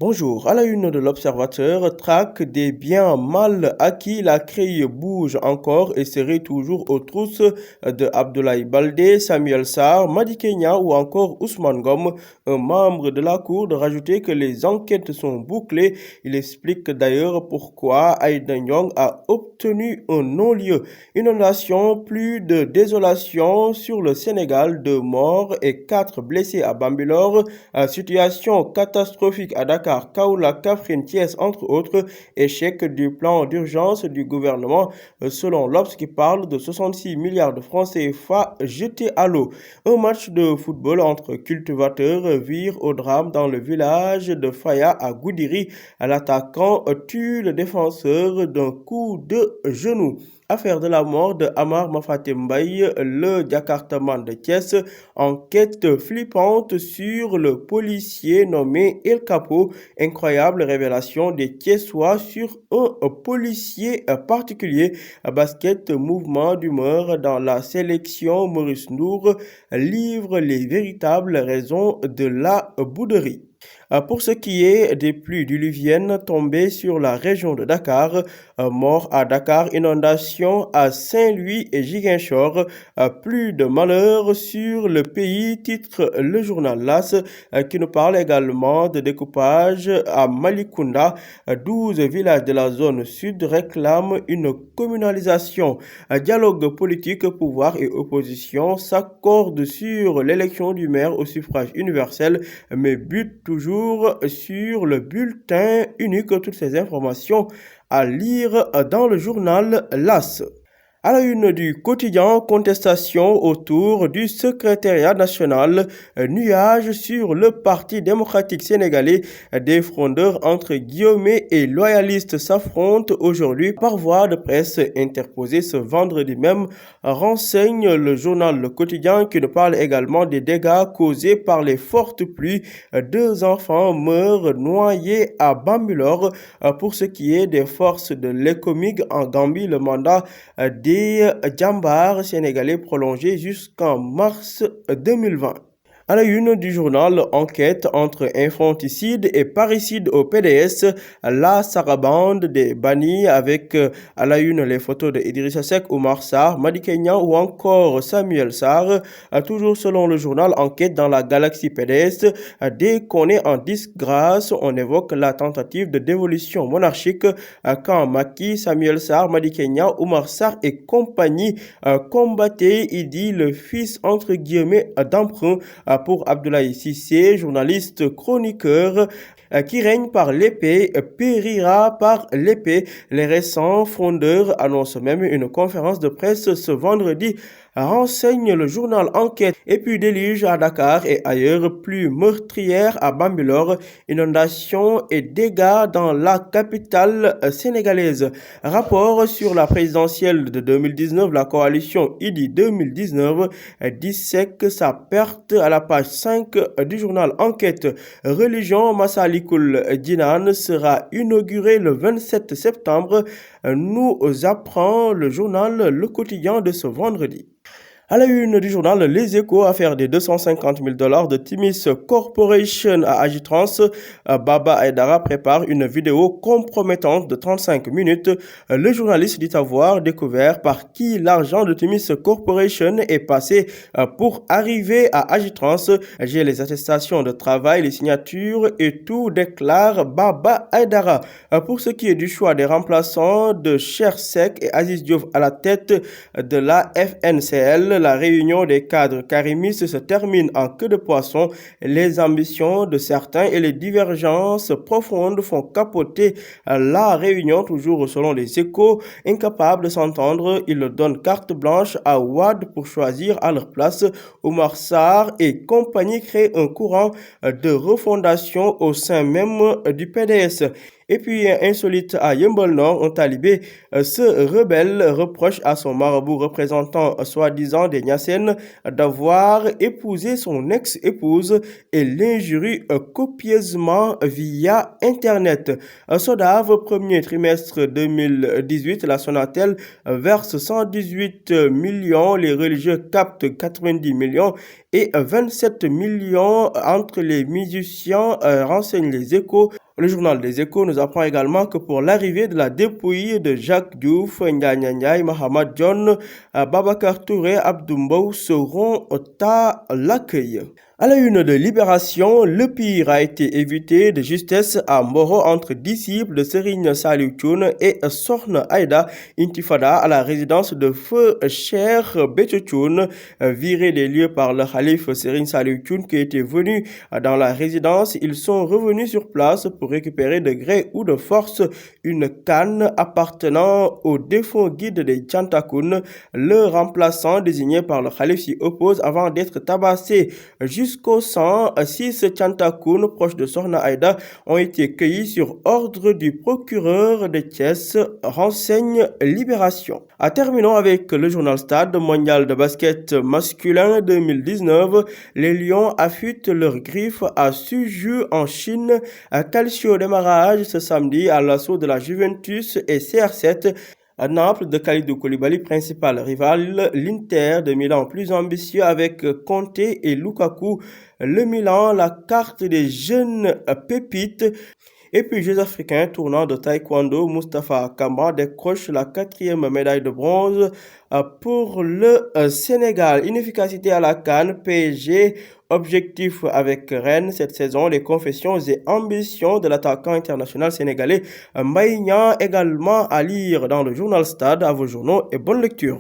Bonjour, à la une de l'Observateur, traque des biens mal acquis, la CREI bouge encore et serait toujours aux trousses de Abdoulaye Baldé, Samuel Sarr, Madi Kenya ou encore Ousmane Gom, un membre de la Cour, de rajouter que les enquêtes sont bouclées. Il explique d'ailleurs pourquoi Aïda Nyong a obtenu un non-lieu. Inondation, plus de désolation sur le Sénégal, 2 morts et 4 blessés à Bambilor, situation catastrophique à Dakar. Kaoula, Kaffrine, Thiès, entre autres, échec du plan d'urgence du gouvernement, selon l'Obs qui parle de 66 milliards de francs CFA jetés à l'eau. Un match de football entre cultivateurs vire au drame dans le village de Faya à Goudiri. L'attaquant tue le défenseur d'un coup de genou. Affaire de la mort de Amar Mafatim Mbaye, le Jakartaman de Thiès, enquête flippante sur le policier nommé El Capo, incroyable révélation des Thiessois sur un policier particulier, basket mouvement d'humeur dans la sélection. Maurice Nour livre les véritables raisons de la bouderie. Pour ce qui est des pluies diluviennes tombées sur la région de Dakar, mort à Dakar, inondation à Saint-Louis et Ziguinchor, plus de malheurs sur le pays, titre le journal LAS, qui nous parle également de découpage à Malikunda. 12 villages de la zone sud réclament une communalisation. Dialogue politique, pouvoir et opposition s'accordent sur l'élection du maire au suffrage universel, mais butent toujours sur le bulletin unique. Toutes ces informations à lire dans le journal LAS. À la une du quotidien, contestation autour du secrétariat national, nuage sur le Parti démocratique sénégalais, des frondeurs entre guillemets et loyalistes s'affrontent aujourd'hui par voie de presse interposée ce vendredi même, renseigne le journal Le Quotidien qui nous parle également des dégâts causés par les fortes pluies. 2 enfants meurent noyés à Bambilor. Pour ce qui est des forces de l'ECOMIG en Gambie, le mandat des Djambar sénégalais prolongé jusqu'en mars 2020. À la une du journal, enquête entre infanticide et parricide au PDS, la sarabande des bannis avec à la une les photos de Idrissa Seck, Oumar Sarr, Madi Kenya ou encore Samuel Sarr. Toujours selon le journal, enquête dans la galaxie PDS, dès qu'on est en disgrâce, on évoque la tentative de dévolution monarchique quand Macky, Samuel Sarr, Madi Kenya, Oumar Sarr et compagnie combattaient, il dit le fils entre guillemets d'emprunt pour Abdoulaye Cissé, journaliste chroniqueur qui règne par l'épée, périra par l'épée. Les récents frondeurs annoncent même une conférence de presse ce vendredi, renseigne le journal Enquête. Et puis déluge à Dakar et ailleurs, plus meurtrière à Bambilor, inondations et dégâts dans la capitale sénégalaise. Rapport sur la présidentielle de 2019, la coalition IDI 2019 dissèque sa perte à la page 5 du journal Enquête. Religion, Massalikul Jinan sera inaugurée le 27 septembre, nous apprend le journal Le Quotidien de ce vendredi. À la une du journal Les Échos, affaire des 250 000 $ de Timis Corporation à Agitrans, Baba Aydara prépare une vidéo compromettante de 35 minutes. Le journaliste dit avoir découvert par qui l'argent de Timis Corporation est passé pour arriver à Agitrans. J'ai les attestations de travail, les signatures et tout, déclare Baba Aydara. Pour ce qui est du choix des remplaçants de Cheikh Seck et Aziz Diop à la tête de la FNCL, la réunion des cadres karimistes se termine en queue de poisson. Les ambitions de certains et les divergences profondes font capoter la réunion, toujours selon les Échos. Incapables de s'entendre, ils donnent carte blanche à Wade pour choisir à leur place. Oumar Sarr et compagnie créent un courant de refondation au sein même du PDS. Et puis, insolite à Yeumbeul Nord, un talibé se rebelle, reproche à son marabout représentant soi-disant des Niassènes d'avoir épousé son ex-épouse et l'injurie copieusement via Internet. SODAV, premier trimestre 2018, la Sonatel verse 118 millions, les religieux captent 90 millions et 27 millions entre les musiciens, renseignent les Échos. Le journal des Échos nous apprend également que pour l'arrivée de la dépouille de Jacques Diouf, Ndiaye Ndiaye, Mahamad John, Babacar Touré, Abdou Mbow seront à l'accueil. À la une de Libération, le pire a été évité de justesse à Mboro entre disciples de Serigne Saliou Thioune et Sokhna Aïda Intifada à la résidence de Feu Cheikh Béthio Thioune, virés des lieux par le khalife Serigne Saliou Thioune qui était venu dans la résidence. Ils sont revenus sur place pour récupérer de gré ou de force une canne appartenant au défunt guide des Tchantakoun. Le remplaçant désigné par le khalife s'y oppose avant d'être tabassé jusqu'au sang. 6 Tchantakoun proches de Sokhna Aïda ont été cueillis sur ordre du procureur de Thiès, renseigne Libération. Terminons avec le journal Stade mondial de basket masculin 2019. Les Lions affûtent leurs griffes à Suzhou en Chine. Calcio démarrage ce samedi à l'assaut de la Juventus et CR7. À Naples de Kalidou Koulibaly, principal rival, l'Inter de Milan plus ambitieux avec Conte et Lukaku. Le Milan, la carte des jeunes pépites. Et puis, Jeux africains, tournoi de taekwondo, Mustapha Kamba décroche la 4e médaille de bronze pour le Sénégal. Inefficacité à la CAN, PSG, objectif avec Rennes cette saison, les confessions et ambitions de l'attaquant international sénégalais Mbaye Niang, également à lire dans le journal Stade. À vos journaux et bonne lecture.